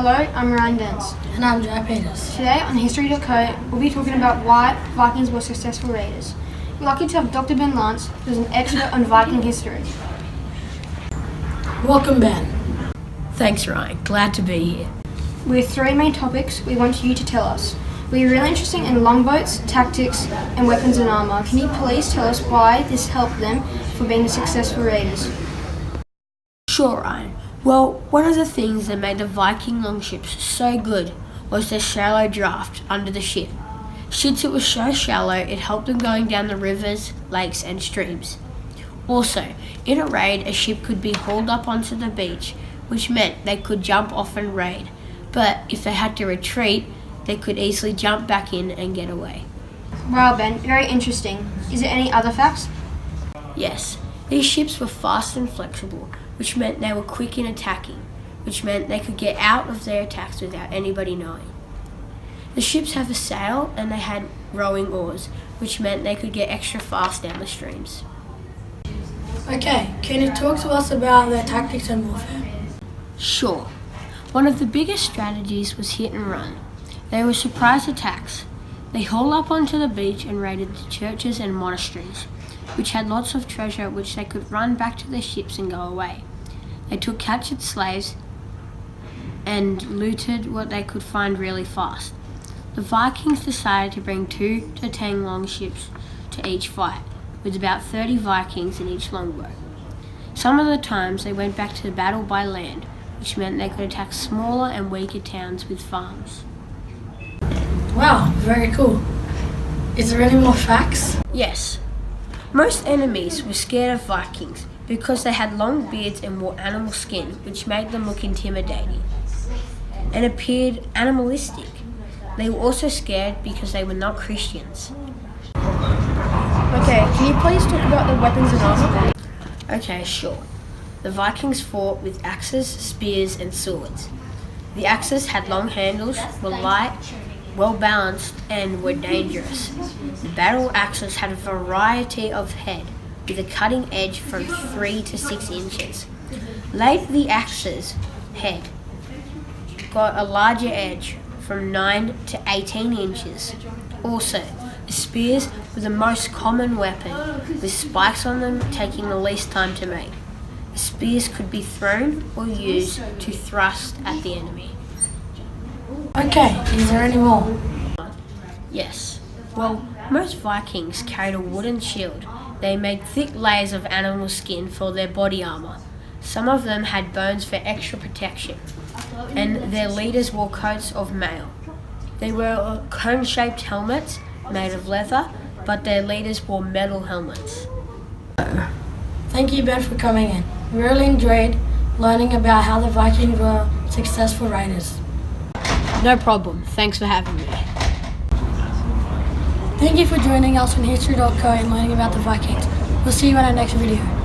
Hello, I'm Ryan Dents. And I'm Jack Peters. Today on History.co, we'll be talking about why Vikings were successful raiders. We're lucky to have Dr. Ben Lance, who's an expert on Viking history. Welcome, Ben. Thanks, Ryan. Glad to be here. We have three main topics we want you to tell us. We're really interested in longboats, tactics, and weapons and armour. Can you please tell us why this helped them for being successful raiders? Sure, Ryan. Well, one of the things that made the Viking longships so good was their shallow draft under the ship. Since it was so shallow, it helped them going down the rivers, lakes, and streams. Also, in a raid, a ship could be hauled up onto the beach, which meant they could jump off and raid. But if they had to retreat, they could easily jump back in and get away. Wow, Ben, very interesting. Is there any other facts? Yes, these ships were fast and flexible, which meant they were quick in attacking, which meant they could get out of their attacks without anybody knowing. The ships have a sail and they had rowing oars, which meant they could get extra fast down the streams. Okay, can you talk to us about their tactics and warfare? Sure. One of the biggest strategies was hit and run. They were surprise attacks. They hauled up onto the beach and raided the churches and monasteries, which had lots of treasure which they could run back to their ships and go away. They took captured slaves and looted what they could find really fast. The Vikings decided to bring 2 to 10 longships to each fight, with about 30 Vikings in each longboat. Some of the times they went back to the battle by land, which meant they could attack smaller and weaker towns with farms. Wow, very cool. Is there any more facts? Yes. Most enemies were scared of Vikings because they had long beards and wore animal skin, which made them look intimidating and appeared animalistic. They were also scared because they were not Christians. Okay, can you please talk about the weapons and armour? Okay, sure. The Vikings fought with axes, spears, and swords. The axes had long handles, were light, well balanced, and were dangerous. The battle axes had a variety of head, with a cutting edge from 3 to 6 inches. Later, the axe's head got a larger edge from 9 to 18 inches. Also, the spears were the most common weapon, with spikes on them taking the least time to make. The spears could be thrown or used to thrust at the enemy. Okay, is there any more? Yes. Well, most Vikings carried a wooden shield. They made thick layers of animal skin for their body armour. Some of them had bones for extra protection, and their leaders wore coats of mail. They wore cone-shaped helmets made of leather, but their leaders wore metal helmets. Thank you, Ben, for coming in. We really enjoyed learning about how the Vikings were successful raiders. No problem. Thanks for having me. Thank you for joining us on History.co and learning about the Vikings. We'll see you in our next video.